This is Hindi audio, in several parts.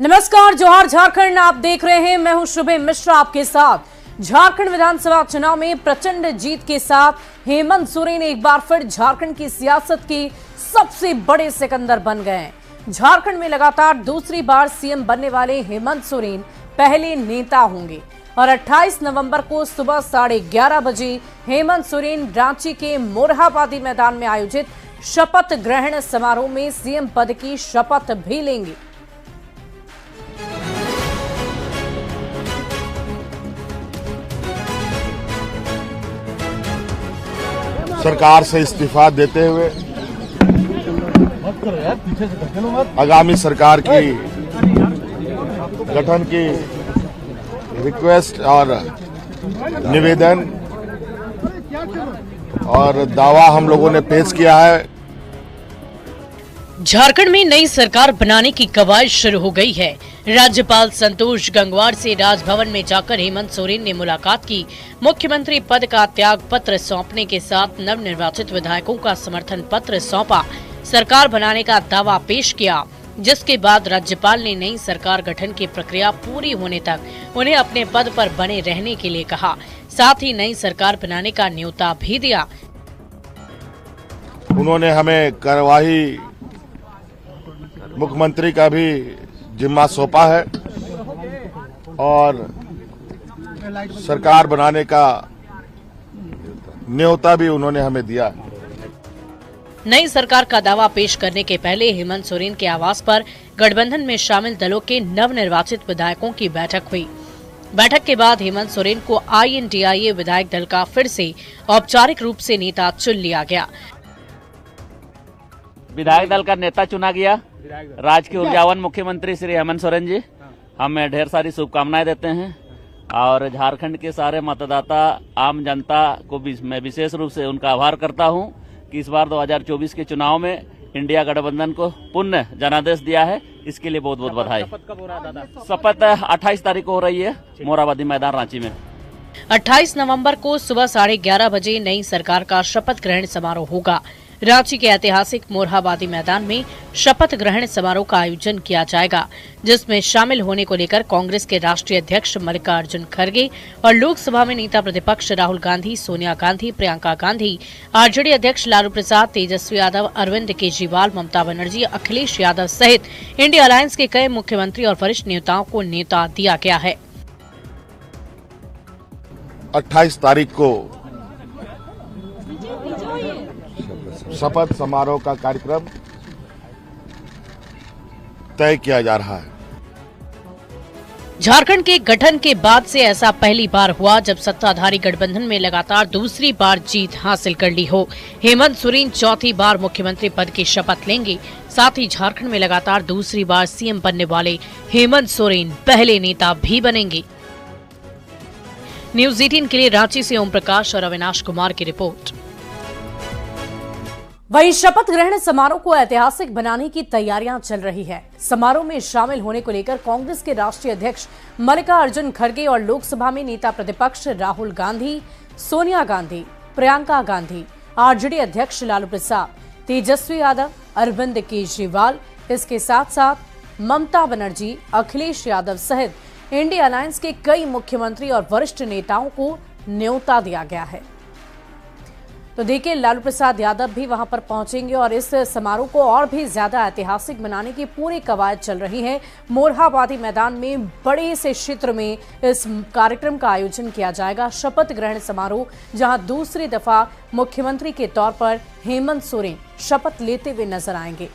नमस्कार, जोहार झारखंड। आप देख रहे हैं, मैं हूं शुभम मिश्रा आपके साथ। झारखंड विधानसभा चुनाव में प्रचंड जीत के साथ हेमंत सोरेन एक बार फिर झारखंड की सियासत के सबसे बड़े सिकंदर बन गए हैं। झारखंड में लगातार दूसरी बार सीएम बनने वाले हेमंत सोरेन पहले नेता होंगे और 28 नवंबर को सुबह 11:30 बजे हेमंत सोरेन रांची के मोरहाबादी मैदान में आयोजित शपथ ग्रहण समारोह में सीएम पद की शपथ भी लेंगे। सरकार से इस्तीफा देते हुए आगामी सरकार की गठन की रिक्वेस्ट और निवेदन और दावा हम लोगों ने पेश किया है। झारखंड में नई सरकार बनाने की कवायद शुरू हो गई है। राज्यपाल संतोष गंगवार से राजभवन में जाकर हेमंत सोरेन ने मुलाकात की। मुख्यमंत्री पद का त्याग पत्र सौंपने के साथ नवनिर्वाचित विधायकों का समर्थन पत्र सौंपा। सरकार बनाने का दावा पेश किया, जिसके बाद राज्यपाल ने नई सरकार गठन की प्रक्रिया पूरी होने तक उन्हें अपने पद पर बने रहने के लिए कहा। साथ ही नई सरकार बनाने का न्योता भी दिया। उन्होंने हमें कार्यवाही मुख्यमंत्री का भी जिम्मा सौंपा है और सरकार बनाने का न्योता भी उन्होंने हमें दिया। नई सरकार का दावा पेश करने के पहले हेमंत सोरेन के आवास पर गठबंधन में शामिल दलों के नवनिर्वाचित विधायकों की बैठक हुई। बैठक के बाद हेमंत सोरेन को INDIA विधायक दल का फिर से औपचारिक रूप से नेता चुन लिया गया। विधायक दल का नेता चुना गया। राज्य के ऊर्जावान मुख्यमंत्री श्री हेमंत सोरेन जी हमें ढेर सारी शुभकामनाएं देते हैं और झारखंड के सारे मतदाता आम जनता को मैं विशेष रूप से उनका आभार करता हूं कि इस बार 2024 के चुनाव में इंडिया गठबंधन को पुण्य जनादेश दिया है। इसके लिए बहुत बहुत बधाई। शपथ 28 तारीख को हो रही है मोरहाबादी मैदान रांची में। 28 नवंबर को सुबह 11:30 बजे नई सरकार का शपथ ग्रहण समारोह होगा। रांची के ऐतिहासिक मोरहाबादी मैदान में शपथ ग्रहण समारोह का आयोजन किया जाएगा, जिसमें शामिल होने को लेकर कांग्रेस के राष्ट्रीय अध्यक्ष मल्लिकार्जुन खड़गे और लोकसभा में नेता प्रतिपक्ष राहुल गांधी, सोनिया गांधी, प्रियंका गांधी, आरजेडी अध्यक्ष लालू प्रसाद, तेजस्वी यादव, अरविंद केजरीवाल, ममता बनर्जी, अखिलेश यादव सहित इंडिया अलायंस के कई मुख्यमंत्री और वरिष्ठ नेताओं को न्योता दिया गया है। 28 तारीख को शपथ समारोह का कार्यक्रम तय किया जा रहा है। झारखंड के गठन के बाद से ऐसा पहली बार हुआ जब सत्ताधारी गठबंधन में लगातार दूसरी बार जीत हासिल कर ली हो। हेमंत सोरेन चौथी बार मुख्यमंत्री पद की शपथ लेंगे। साथ ही झारखंड में लगातार दूसरी बार सीएम बनने वाले हेमंत सोरेन पहले नेता भी बनेंगे। न्यूज़ 18 के लिए रांची से ओम प्रकाश और अविनाश कुमार की रिपोर्ट। वहीं शपथ ग्रहण समारोह को ऐतिहासिक बनाने की तैयारियां चल रही है। समारोह में शामिल होने को लेकर कांग्रेस के राष्ट्रीय अध्यक्ष मल्लिकार्जुन खड़गे और लोकसभा में नेता प्रतिपक्ष राहुल गांधी, सोनिया गांधी, प्रियंका गांधी, आरजेडी अध्यक्ष लालू प्रसाद, तेजस्वी यादव, अरविंद केजरीवाल, इसके साथ साथ ममता बनर्जी, अखिलेश यादव सहित इंडिया अलायंस के कई मुख्यमंत्री और वरिष्ठ नेताओं को न्योता दिया गया है। तो देखिए, लालू प्रसाद यादव भी वहां पर पहुंचेंगे और इस समारोह को और भी ज्यादा ऐतिहासिक बनाने की पूरी कवायद चल रही है। मोरहाबादी मैदान में बड़े से क्षेत्र में इस कार्यक्रम का आयोजन किया जाएगा। शपथ ग्रहण समारोह, जहां दूसरी दफा मुख्यमंत्री के तौर पर हेमंत सोरेन शपथ लेते हुए नजर आएंगे।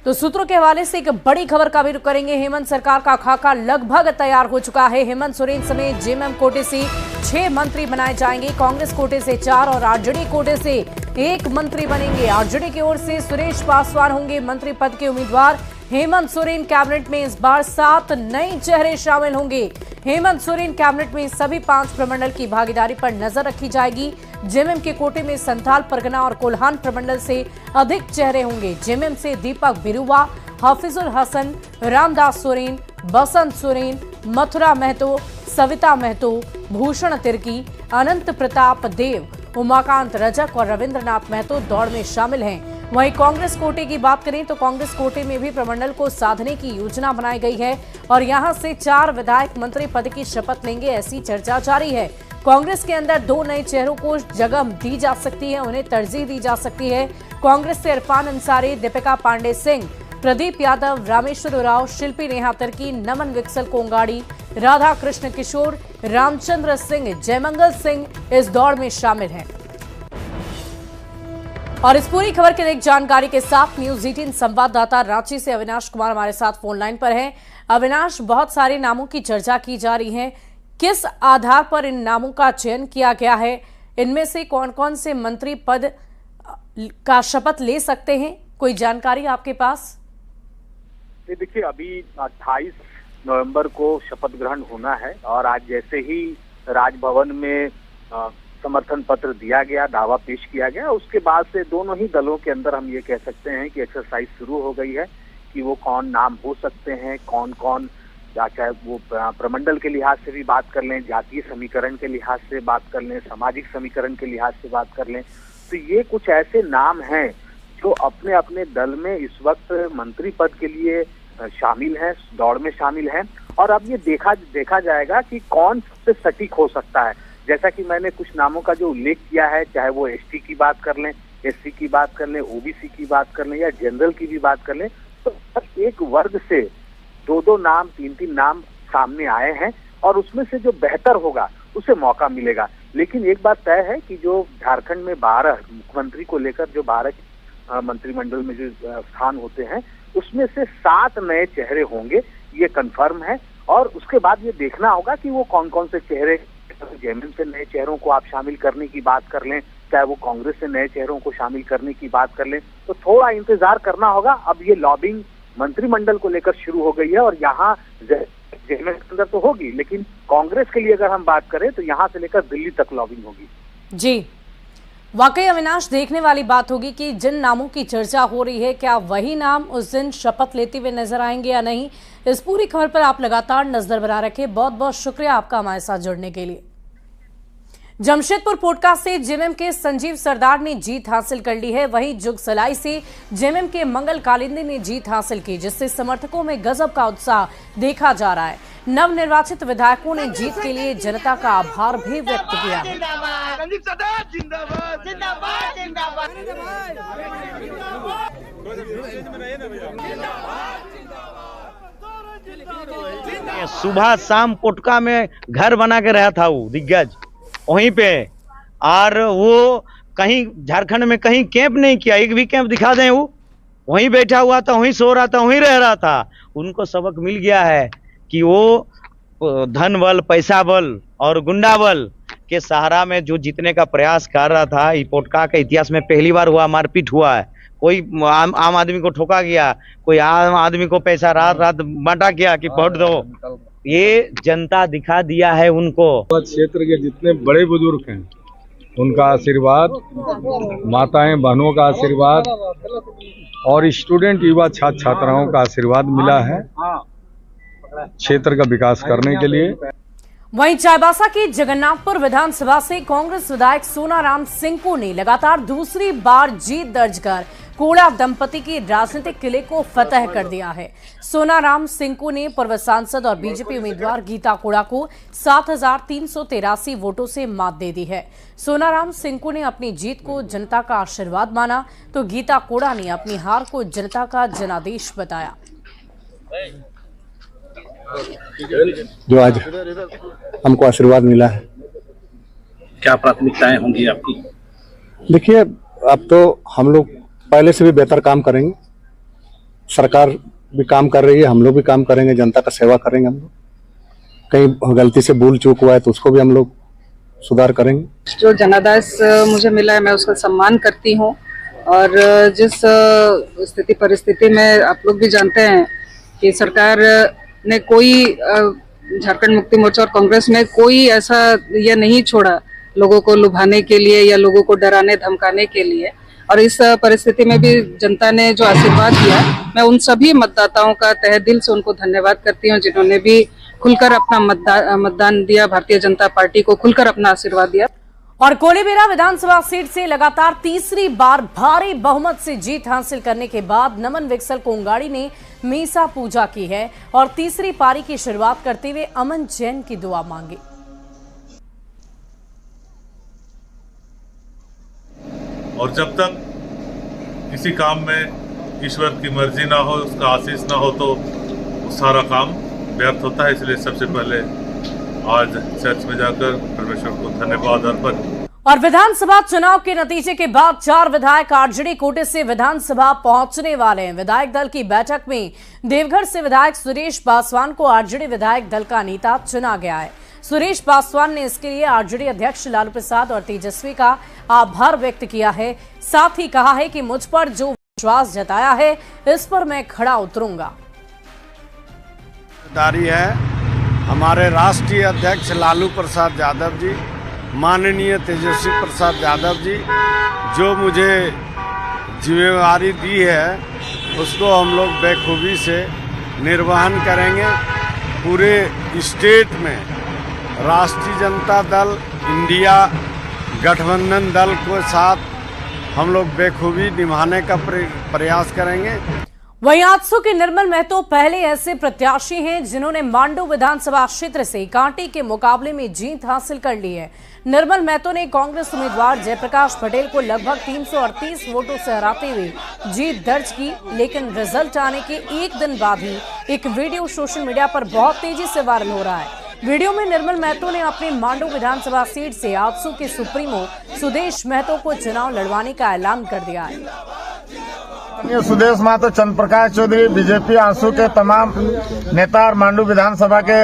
तो सूत्रों के हवाले से एक बड़ी खबर का भी रुख करेंगे। हेमंत सरकार का खाका लगभग तैयार हो चुका है। हेमंत सोरेन समेत जेएमएम कोटे से 6 मंत्री बनाए जाएंगे। कांग्रेस कोटे से 4 और आरजेडी कोटे से 1 मंत्री बनेंगे। आरजेडी की ओर से सुरेश पासवान होंगे मंत्री पद के उम्मीदवार। हेमंत सोरेन कैबिनेट में इस बार 7 नए चेहरे शामिल होंगे। हेमंत सोरेन कैबिनेट में सभी 5 प्रमंडल की भागीदारी पर नजर रखी जाएगी। जेएमएम के कोटे में संथाल परगना और कोल्हान प्रमंडल से अधिक चेहरे होंगे। जेएमएम से दीपक बिरुवा, हाफिजुल हसन, रामदास सोरेन, बसंत सोरेन, मथुरा महतो, सविता महतो, भूषण तिर्की, अनंत प्रताप देव, उमाकांत रजक और रविंद्रनाथ महतो दौड़ में शामिल हैं। वहीं कांग्रेस कोटे की बात करें तो कांग्रेस कोटे में भी प्रमंडल को साधने की योजना बनाई गई है और यहां से 4 विधायक मंत्री पद की शपथ लेंगे, ऐसी चर्चा जारी है। कांग्रेस के अंदर 2 नए चेहरों को जगह दी जा सकती है, उन्हें तरजीह दी जा सकती है। कांग्रेस से इरफान अंसारी, दीपिका पांडे सिंह, प्रदीप यादव, रामेश्वर उरांव, शिल्पी नेहा तिर्की, नमन विक्सल कोंगाड़ी, राधा कृष्ण किशोर, रामचंद्र सिंह, जयमंगल सिंह इस दौड़ में शामिल हैं। और इस पूरी खबर की एक जानकारी के साथ न्यूज 18 संवाददाता रांची से अविनाश कुमार हमारे साथ फोन लाइन पर हैं। अविनाश, बहुत सारे नामों की चर्चा की जा रही है, किस आधार पर इन नामों का चयन किया गया है? इनमें से कौन कौन से मंत्री पद का शपथ ले सकते हैं, कोई जानकारी आपके पास? देखिए, अभी 28 नवंबर को शपथ ग्रहण होना है और आज जैसे ही राजभवन में समर्थन पत्र दिया गया, दावा पेश किया गया, उसके बाद से दोनों ही दलों के अंदर हम ये कह सकते हैं कि एक्सरसाइज शुरू हो गई है कि वो कौन नाम हो सकते हैं, कौन कौन, चाहे वो प्रमंडल के लिहाज से भी बात कर लें, जातीय समीकरण के लिहाज से बात कर लें, सामाजिक समीकरण के लिहाज से बात कर लें, तो ये कुछ ऐसे नाम हैं जो अपने अपने दल में इस वक्त मंत्री पद के लिए शामिल हैं, दौड़ में शामिल हैं। और अब ये देखा जाएगा कि कौन सबसे सटीक हो सकता है। जैसा कि मैंने कुछ नामों का जो उल्लेख किया है, चाहे वो एसटी की बात कर लें, एससी की बात कर लें, ओबीसी की बात कर लें या जनरल की भी बात कर लें, तो एक वर्ग से 2-2 नाम, 3-3 नाम सामने आए हैं और उसमें से जो बेहतर होगा उसे मौका मिलेगा। लेकिन एक बात तय है कि जो झारखंड में 12 मुख्यमंत्री को लेकर जो 12 मंत्रिमंडल में जो स्थान होते हैं, उसमें से 7 नए चेहरे होंगे, ये कंफर्म है। और उसके बाद ये देखना होगा कि वो कौन कौन से चेहरे, जेएमएम से नए चेहरों को आप शामिल करने की बात कर लें, चाहे वो कांग्रेस से नए चेहरों को शामिल करने की बात कर लें, तो थोड़ा इंतजार करना होगा। अब ये लॉबिंग मंत्रिमंडल को लेकर शुरू हो गई है और यहाँ जेएमएम के अंदर तो होगी, लेकिन कांग्रेस के लिए अगर हम बात करें तो यहाँ से लेकर दिल्ली तक लॉबिंग होगी। जी, वाकई अविनाश, देखने वाली बात होगी कि जिन नामों की चर्चा हो रही है, क्या वही नाम उस दिन शपथ लेते हुए नजर आएंगे या नहीं। इस पूरी खबर पर आप लगातार नजर बना रखें। बहुत बहुत शुक्रिया आपका हमारे साथ जुड़ने के लिए। जमशेदपुर पोटका से जेएमएम के संजीव सरदार ने जीत हासिल कर ली है, वहीं जुगसलाई से जेएमएम के मंगल कालिंदी ने जीत हासिल की, जिससे समर्थकों में गजब का उत्साह देखा जा रहा है। नवनिर्वाचित विधायकों ने जीत के लिए जनता का आभार भी व्यक्त किया। सुबह शाम पोटका में घर बना के रहा था वो दिग्गज वहीं पे, और वो कहीं झारखंड में कहीं कैंप नहीं किया, एक भी कैंप दिखा दें, वो वहीं बैठा हुआ था, वहीं सो रहा था, वहीं रह रहा था। उनको सबक मिल गया है कि वो धन बल, पैसा बल और गुंडा बल के सहारा में जो जीतने का प्रयास कर रहा था। ये पोटका के इतिहास में पहली बार हुआ, मारपीट हुआ है, कोई आम आदमी को ठोका गया, कोई आम आदमी को पैसा रात रात बांटा गया कि वोट दो। ये जनता दिखा दिया है उनको। क्षेत्र के जितने बड़े बुजुर्ग हैं उनका आशीर्वाद, माताएं बहनों का आशीर्वाद और स्टूडेंट युवा छात्र छात्राओं का आशीर्वाद मिला है क्षेत्र का विकास करने के लिए। वहीं चाईबासा की जगन्नाथपुर विधानसभा से कांग्रेस विधायक सोनाराम सिंकू ने लगातार दूसरी बार जीत दर्ज कर कोड़ा दंपति की राजनीतिक किले को फतह कर दिया है। सोनाराम सिंकू ने पूर्व सांसद और बीजेपी उम्मीदवार गीता कोड़ा को 7,383 वोटों से मात दे दी है। सोनाराम सिंकू ने अपनी जीत को जनता का आशीर्वाद माना, तो गीता कोड़ा ने अपनी हार को जनता का जनादेश बताया। जो आज हमको आशीर्वाद मिला है, क्या प्राथमिकताएं होंगी आपकी? देखिए, अब तो हम लोग पहले से भी बेहतर काम करेंगे। सरकार भी काम कर रही है, हम लोग भी काम करेंगे, जनता का सेवा करेंगे। हम लोग कहीं गलती से भूल चूक हुआ है तो उसको भी हम लोग सुधार करेंगे। जो जनादेश मुझे मिला है मैं उसका सम्मान करती हूँ, और जिस स्थिति परिस्थिति में आप लोग भी जानते हैं कि सरकार ने कोई झारखंड मुक्ति मोर्चा और कांग्रेस ने कोई ऐसा यह नहीं छोड़ा लोगों को लुभाने के लिए या लोगों को डराने धमकाने के लिए। और इस परिस्थिति में भी जनता ने जो आशीर्वाद दिया, मैं उन सभी मतदाताओं का तहे दिल से उनको धन्यवाद करती हूँ जिन्होंने भी खुलकर अपना मतदान दिया, भारतीय जनता पार्टी को खुलकर अपना आशीर्वाद दिया। और कोलेबिरा विधानसभा सीट से लगातार तीसरी बार भारी बहुमत से जीत हासिल करने के बाद नमन विक्सल कोंगाड़ी ने मीसा पूजा की है और तीसरी पारी की शुरुआत करते हुए अमन जैन की दुआ मांगी। और जब तक किसी काम में ईश्वर की मर्जी ना हो, उसका आशीष ना हो, तो सारा काम व्यर्थ होता है। इसलिए सबसे पहले आज चर्च में जाकर परमेश्वर को धन्यवाद अर्पण। और विधानसभा चुनाव के नतीजे के बाद 4 विधायक आरजेडी कोटे से विधानसभा पहुंचने वाले हैं। विधायक दल की बैठक में देवघर से विधायक सुरेश पासवान को आरजेडी विधायक दल का नेता चुना गया है। सुरेश पासवान ने इसके लिए आरजेडी अध्यक्ष लालू प्रसाद और तेजस्वी का आभार व्यक्त किया है। साथ ही कहा है कि मुझ पर जो विश्वास जताया है इस पर मैं खड़ा उतरूंगा। है हमारे राष्ट्रीय अध्यक्ष लालू प्रसाद यादव जी, माननीय तेजस्वी प्रसाद यादव जी, जो मुझे जिम्मेवारी दी है उसको हम लोग बेखूबी से निर्वहन करेंगे। पूरे स्टेट में राष्ट्रीय जनता दल, इंडिया गठबंधन दल के साथ हम लोग बेखूबी निभाने का प्रयास करेंगे। वहीं आजसू के निर्मल महतो पहले ऐसे प्रत्याशी हैं जिन्होंने मांडू विधानसभा क्षेत्र से कांटे के मुकाबले में जीत हासिल कर ली है। निर्मल महतो ने कांग्रेस उम्मीदवार जयप्रकाश पटेल को लगभग 338 वोटों से हराते हुए जीत दर्ज की, लेकिन रिजल्ट आने के एक दिन बाद ही एक वीडियो सोशल मीडिया पर बहुत तेजी से वायरल हो रहा है। वीडियो में निर्मल महतो ने अपने मांडू विधानसभा सीट से आजसू के सुप्रीमो सुदेश महतो को चुनाव लड़वाने का ऐलान कर दिया है। सुदेश महतो, चंद्र प्रकाश चौधरी, बीजेपी आजसू के तमाम नेता और मांडू विधानसभा के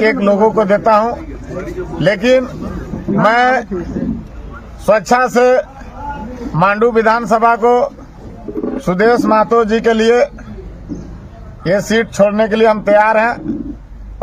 एक लोगों को देता हूं, लेकिन मैं स्वेच्छा से मांडू विधानसभा को सुदेश महतो जी के लिए ये सीट छोड़ने के लिए हम तैयार हैं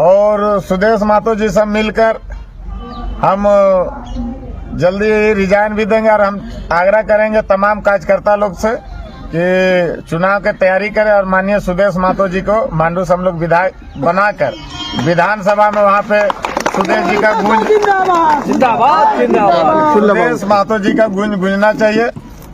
और सुदेश महतो जी सब मिलकर हम जल्दी रिजाइन भी देंगे और हम आग्रह करेंगे तमाम कार्यकर्ता लोग से कि चुनाव की तैयारी करें और माननीय सुदेश महतो जी को मांडू से हम लोग विधायक बनाकर विधानसभा में वहां पे सुदेश जी का गूंज जिंदाबाद सुदेश महतो जी का गूंजना चाहिए।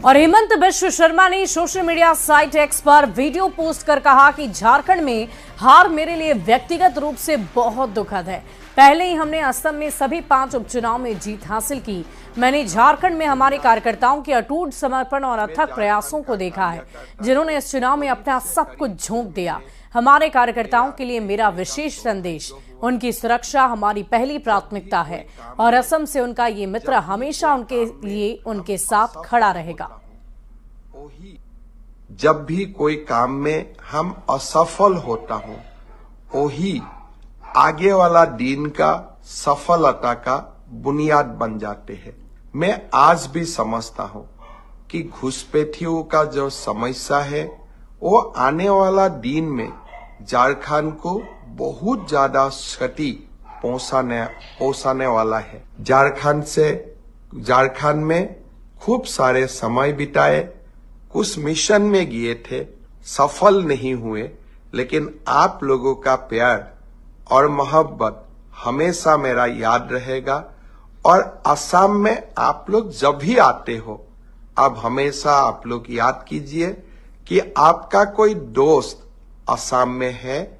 और हेमंत बिश्व शर्मा ने सोशल मीडिया साइट एक्स पर वीडियो पोस्ट कर कहा कि झारखंड में हार मेरे लिए व्यक्तिगत रूप से बहुत दुखद है। पहले ही हमने असम में सभी 5 उपचुनाव में जीत हासिल की। मैंने झारखंड में हमारे कार्यकर्ताओं के अटूट समर्पण और अथक प्रयासों को देखा है, जिन्होंने इस चुनाव में अपना सब कुछ झोंक दिया। हमारे कार्यकर्ताओं के लिए मेरा विशेष संदेश, उनकी सुरक्षा हमारी पहली प्राथमिकता है और असम से उनका ये मित्र हमेशा उनके लिए उनके साथ खड़ा रहेगा। जब भी कोई काम में हम असफल होता हूं, वही आगे वाला दिन का सफलता का बुनियाद बन जाते हैं। मैं आज भी समझता हूं कि घुसपैठियों का जो समस्या है वो आने वाला दिन में झारखंड को बहुत ज्यादा क्षति पहुंचाने वाला है। झारखंड में खूब सारे समय बिताए, कुछ मिशन में गए थे, सफल नहीं हुए, लेकिन आप लोगों का प्यार और मोहब्बत हमेशा मेरा याद रहेगा। और असम में आप लोग जब भी आते हो, अब हमेशा आप लोग याद कीजिए कि आपका कोई दोस्त असम में है।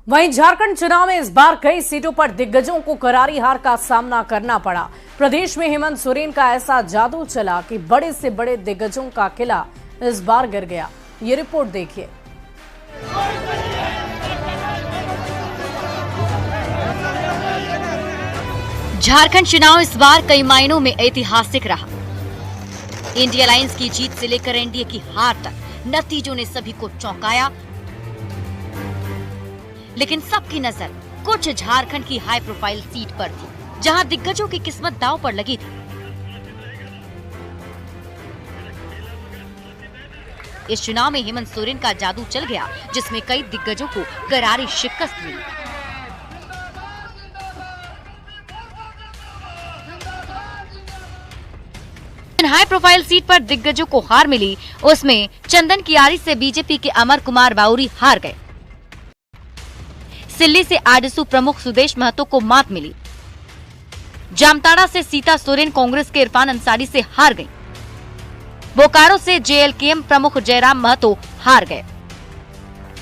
वहीं झारखंड चुनाव में इस बार कई सीटों पर दिग्गजों को करारी हार का सामना करना पड़ा। प्रदेश में हेमंत सोरेन का ऐसा जादू चला कि बड़े से बड़े दिग्गजों का किला इस बार गिर गया। ये रिपोर्ट देखिए। झारखंड चुनाव इस बार कई मायनों में ऐतिहासिक रहा। इंडिया अलायंस की जीत से लेकर एनडीए की हार तक नतीजों ने सभी को चौंकाया, लेकिन सबकी नजर कुछ झारखंड की हाई प्रोफाइल सीट पर थी, जहां दिग्गजों की किस्मत दांव पर लगी थी। इस चुनाव में हेमंत सोरेन का जादू चल गया, जिसमें कई दिग्गजों को करारी शिकस्त मिली। हाई प्रोफाइल सीट पर दिग्गजों को हार मिली, उसमें चंदन कियारी से बीजेपी के अमर कुमार बाउरी हार गए। सिल्ली से आजसू प्रमुख सुदेश महतो को मात मिली। जामताड़ा से सीता सोरेन कांग्रेस के इरफान अंसारी से हार गईं। बोकारो से जेएलकेएम प्रमुख जयराम महतो हार गए।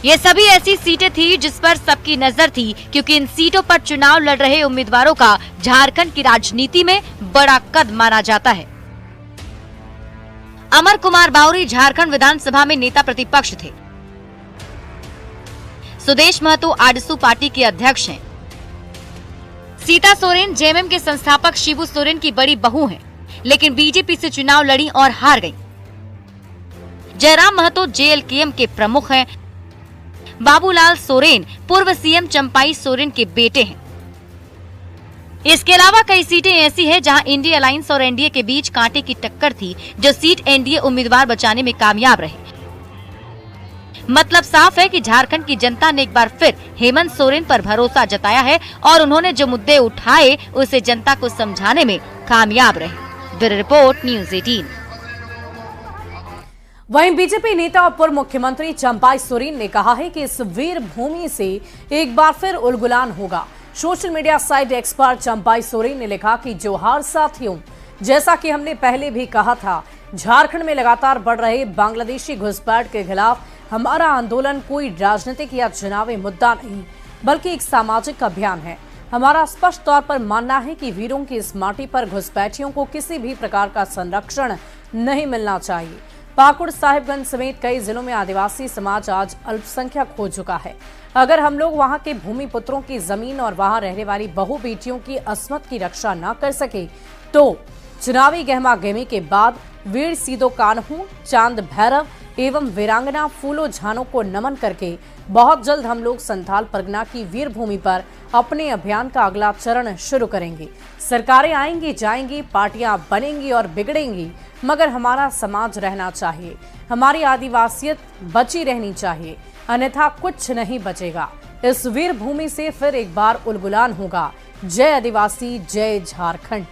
ये सभी ऐसी सीटें थी जिस पर सबकी नजर थी, क्योंकि इन सीटों पर चुनाव लड़ रहे उम्मीदवारों का झारखंड की राजनीति में बड़ा कद माना जाता है। अमर कुमार बावरी झारखंड विधानसभा में नेता प्रतिपक्ष थे। सुदेश महतो आडसू पार्टी के अध्यक्ष हैं। सीता सोरेन जेएमएम के संस्थापक शिबू सोरेन की बड़ी बहू हैं, लेकिन बीजेपी से चुनाव लड़ी और हार गईं। जयराम महतो जेएलकेएम के प्रमुख हैं। बाबूलाल सोरेन पूर्व सीएम चंपाई सोरेन के बेटे हैं। इसके अलावा कई सीटें ऐसी हैं जहां इंडिया अलायंस और एनडीए के बीच कांटे की टक्कर थी, जो सीट एनडीए उम्मीदवार बचाने में कामयाब रहे। मतलब साफ है कि झारखंड की जनता ने एक बार फिर हेमंत सोरेन पर भरोसा जताया है और उन्होंने जो मुद्दे उठाए उसे जनता को समझाने में कामयाब रहे। Bureau report, news 18। वहीं बीजेपी नेता और पूर्व मुख्यमंत्री चंपाई सोरेन ने कहा है कि इस वीर भूमि से एक बार फिर उलगुलान होगा। सोशल मीडिया साइट एक्स पर चंपाई सोरेन ने लिखा कि जोहार साथियों, जैसा कि हमने पहले भी कहा था, झारखंड में लगातार बढ़ रहे बांग्लादेशी घुसपैठ के खिलाफ हमारा आंदोलन कोई राजनीतिक या चुनावी मुद्दा नहीं, बल्कि एक सामाजिक अभियान है। हमारा स्पष्ट तौर पर मानना है कि वीरों की इस माटी पर घुसपैठियों को किसी भी प्रकार का संरक्षण नहीं मिलना चाहिए। पाकुड़, साहिबगंज समेत कई जिलों में आदिवासी समाज आज अल्पसंख्यक हो चुका है। अगर हम लोग वहां के भूमि पुत्रों की जमीन और वहां रहने वाली बहु बेटियों की अस्मत की रक्षा न कर सके, तो चुनावी गहमागहमी के बाद वीर सीदो कान्हू, चांद भैरव एवं वीरांगना फूलो झानो को नमन करके बहुत जल्द हम लोग संथाल परगना की वीर भूमि पर अपने अभियान का अगला चरण शुरू करेंगे। सरकारें आएंगी जाएंगी, पार्टियां बनेंगी और बिगड़ेंगी, मगर हमारा समाज रहना चाहिए, हमारी आदिवासियत बची रहनी चाहिए, अन्यथा कुछ नहीं बचेगा। इस वीर भूमि से फिर एक बार उलगुलान होगा। जय आदिवासी, जय झारखंड।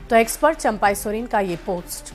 तो एक्सपर्ट चंपाई सोरेन का ये पोस्ट।